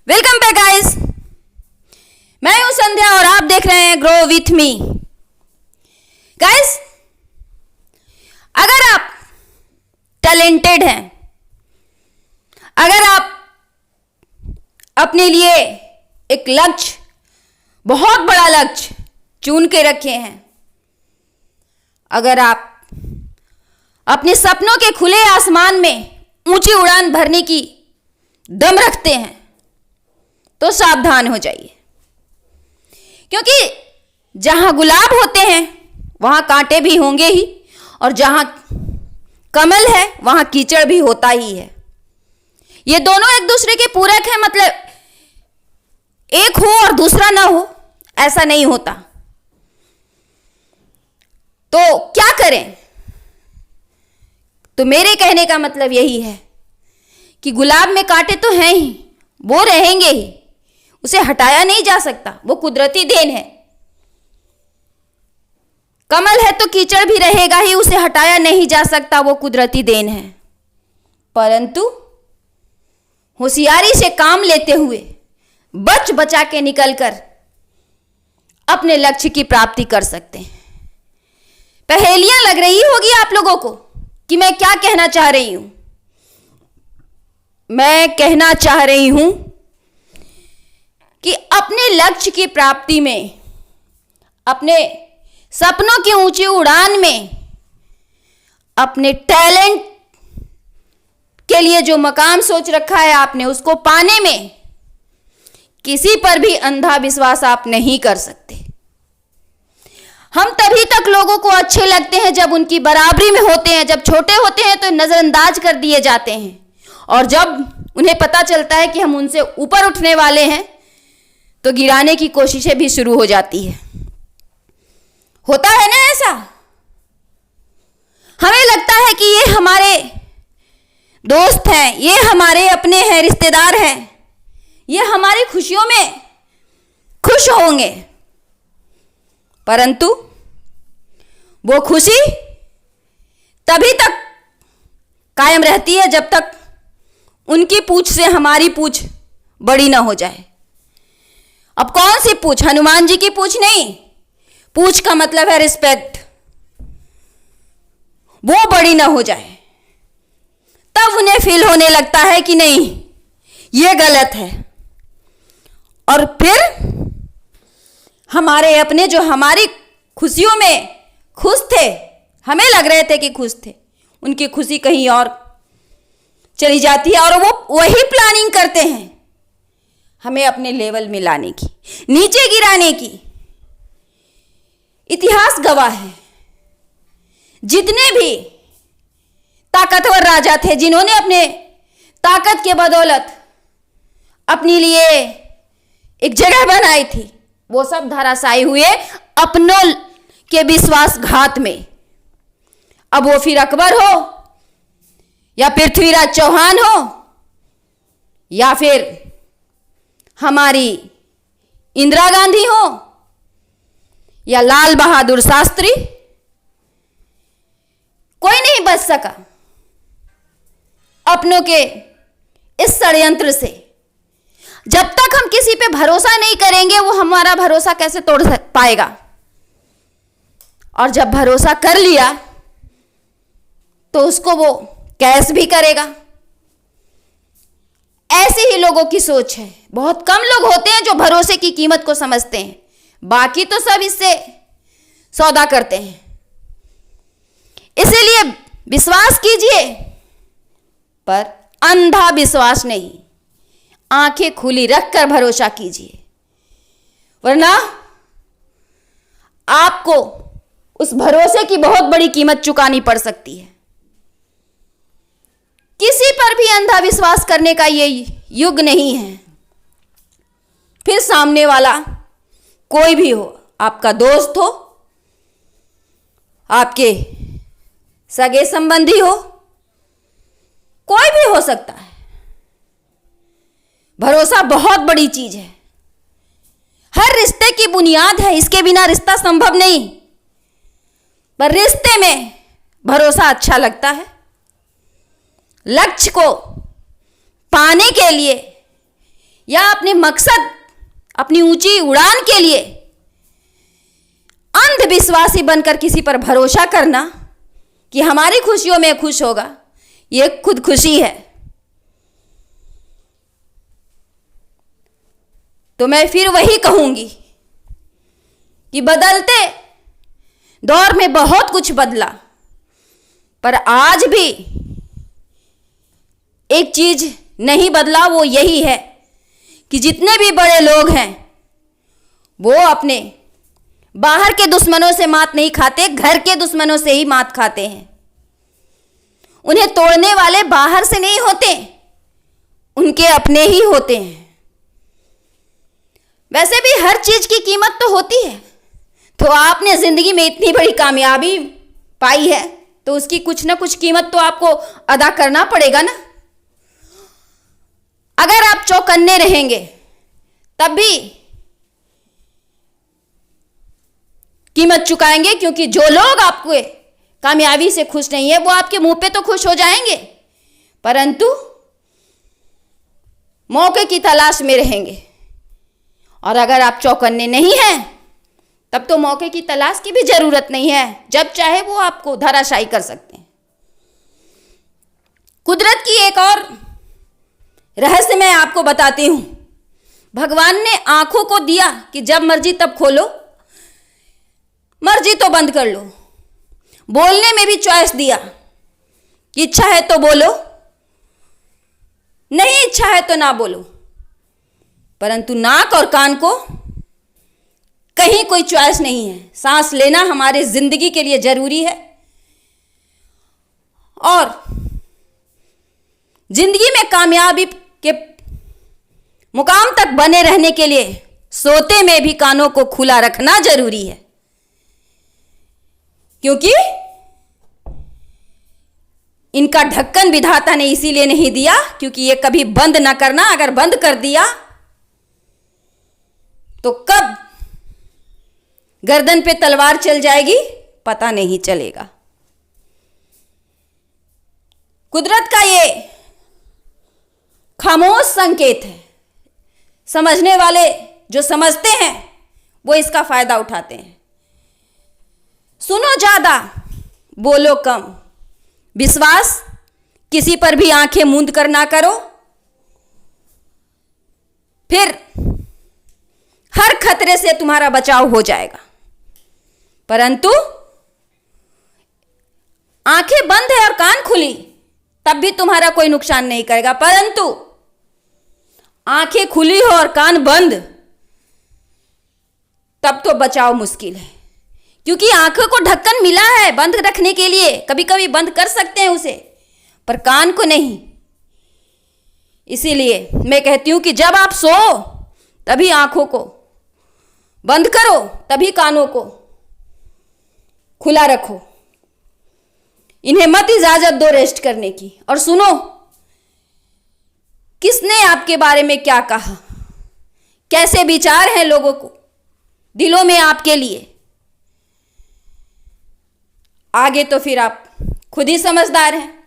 Welcome back guys, मैं हूं संध्या और आप देख रहे हैं ग्रो विथ मी। गाइस, अगर आप टैलेंटेड हैं, अगर आप अपने लिए एक लक्ष्य, बहुत बड़ा लक्ष्य चुन के रखे हैं, अगर आप अपने सपनों के खुले आसमान में ऊंची उड़ान भरने की दम रखते हैं, तो सावधान हो जाइए, क्योंकि जहां गुलाब होते हैं वहां कांटे भी होंगे ही, और जहां कमल है वहां कीचड़ भी होता ही है। ये दोनों एक दूसरे के पूरक हैं, मतलब एक हो और दूसरा ना हो, ऐसा नहीं होता। तो क्या करें? तो मेरे कहने का मतलब यही है कि गुलाब में कांटे तो हैं ही, वो रहेंगे ही, उसे हटाया नहीं जा सकता, वो कुदरती देन है। कमल है तो कीचड़ भी रहेगा ही, उसे हटाया नहीं जा सकता, वो कुदरती देन है। परंतु होशियारी से काम लेते हुए बच बचा के निकलकर अपने लक्ष्य की प्राप्ति कर सकते हैं। पहेलियां लग रही होगी आप लोगों को कि मैं क्या कहना चाह रही हूं। मैं कहना चाह रही हूं कि अपने लक्ष्य की प्राप्ति में, अपने सपनों की ऊंची उड़ान में, अपने टैलेंट के लिए जो मकाम सोच रखा है आपने, उसको पाने में किसी पर भी अंधा विश्वास आप नहीं कर सकते। हम तभी तक लोगों को अच्छे लगते हैं जब उनकी बराबरी में होते हैं। जब छोटे होते हैं तो नजरअंदाज कर दिए जाते हैं, और जब उन्हें पता चलता है कि हम उनसे ऊपर उठने वाले हैं तो गिराने की कोशिशें भी शुरू हो जाती है। होता है ना ऐसा? हमें लगता है कि ये हमारे दोस्त हैं, ये हमारे अपने हैं, रिश्तेदार हैं, ये हमारी खुशियों में खुश होंगे, परंतु वो खुशी तभी तक कायम रहती है जब तक उनकी पूंछ से हमारी पूंछ बड़ी ना हो जाए। अब कौन सी पूंछ? हनुमान जी की पूंछ नहीं, पूंछ का मतलब है रिस्पेक्ट। वो बड़ी ना हो जाए, तब उन्हें फील होने लगता है कि नहीं, ये गलत है। और फिर हमारे अपने जो हमारी खुशियों में खुश थे, हमें लग रहे थे कि खुश थे, उनकी खुशी कहीं और चली जाती है, और वो वही प्लानिंग करते हैं हमें अपने लेवल में लाने की, नीचे गिराने की। इतिहास गवाह है, जितने भी ताकतवर राजा थे, जिन्होंने अपने ताकत के बदौलत अपने लिए एक जगह बनाई थी, वो सब धराशायी हुए अपनों के विश्वासघात में। अब वो फिर अकबर हो, या पृथ्वीराज चौहान हो, या फिर हमारी इंदिरा गांधी हो, या लाल बहादुर शास्त्री, कोई नहीं बच सका अपनों के इस षड्यंत्र से। जब तक हम किसी पे भरोसा नहीं करेंगे, वो हमारा भरोसा कैसे तोड़ पाएगा? और जब भरोसा कर लिया तो उसको वो कैश भी करेगा। ऐसे ही लोगों की सोच है। बहुत कम लोग होते हैं जो भरोसे की कीमत को समझते हैं, बाकी तो सब इससे सौदा करते हैं। इसीलिए विश्वास कीजिए, पर अंधा विश्वास नहीं, आंखें खुली रखकर भरोसा कीजिए, वरना आपको उस भरोसे की बहुत बड़ी कीमत चुकानी पड़ सकती है। किसी पर भी अंधा विश्वास करने का ये युग नहीं है। फिर सामने वाला कोई भी हो, आपका दोस्त हो, आपके सगे संबंधी हो, कोई भी हो सकता है। भरोसा बहुत बड़ी चीज है, हर रिश्ते की बुनियाद है, इसके बिना रिश्ता संभव नहीं। पर रिश्ते में भरोसा अच्छा लगता है। लक्ष्य को पाने के लिए या अपने मकसद, अपनी ऊंची उड़ान के लिए अंधविश्वासी बनकर किसी पर भरोसा करना कि हमारी खुशियों में खुश होगा, ये खुदकुशी है। तो मैं फिर वही कहूंगी कि बदलते दौर में बहुत कुछ बदला, पर आज भी एक चीज नहीं बदला, वो यही है कि जितने भी बड़े लोग हैं वो अपने बाहर के दुश्मनों से मात नहीं खाते, घर के दुश्मनों से ही मात खाते हैं। उन्हें तोड़ने वाले बाहर से नहीं होते, उनके अपने ही होते हैं। वैसे भी हर चीज की कीमत तो होती है, तो आपने जिंदगी में इतनी बड़ी कामयाबी पाई है तो उसकी कुछ ना कुछ कीमत तो आपको अदा करना पड़ेगा ना। अगर आप चौकन्ने रहेंगे तब भी कीमत चुकाएंगे, क्योंकि जो लोग आपको कामयाबी से खुश नहीं है वो आपके मुंह पे तो खुश हो जाएंगे, परंतु मौके की तलाश में रहेंगे। और अगर आप चौकन्ने नहीं हैं तब तो मौके की तलाश की भी जरूरत नहीं है, जब चाहे वो आपको धराशायी कर सकते हैं। कुदरत की एक और रहस्य मैं आपको बताती हूं। भगवान ने आंखों को दिया कि जब मर्जी तब खोलो, मर्जी तो बंद कर लो। बोलने में भी चॉइस दिया, इच्छा है तो बोलो, नहीं इच्छा है तो ना बोलो। परंतु नाक और कान को कहीं कोई चॉइस नहीं है। सांस लेना हमारे जिंदगी के लिए जरूरी है, और जिंदगी में कामयाबी के मुकाम तक बने रहने के लिए सोते में भी कानों को खुला रखना जरूरी है, क्योंकि इनका ढक्कन विधाता ने इसीलिए नहीं दिया क्योंकि ये कभी बंद ना करना। अगर बंद कर दिया तो कब गर्दन पे तलवार चल जाएगी पता नहीं चलेगा। कुदरत का ये खामोश संकेत है। समझने वाले जो समझते हैं वो इसका फायदा उठाते हैं। सुनो ज्यादा, बोलो कम। विश्वास किसी पर भी आंखें मूंद कर ना करो, फिर हर खतरे से तुम्हारा बचाव हो जाएगा। परंतु आंखें बंद है और कान खुली तब भी तुम्हारा कोई नुकसान नहीं करेगा, परंतु आंखें खुली हो और कान बंद तब तो बचाव मुश्किल है, क्योंकि आंखों को ढक्कन मिला है बंद रखने के लिए। कभी कभी बंद कर सकते हैं उसे, पर कान को नहीं। इसीलिए मैं कहती हूं कि जब आप सो तभी आंखों को बंद करो, तभी कानों को खुला रखो। इन्हें मत इजाजत दो रेस्ट करने की। और सुनो, किसने आपके बारे में क्या कहा, कैसे विचार हैं लोगों को दिलों में आपके लिए, आगे तो फिर आप खुद ही समझदार हैं।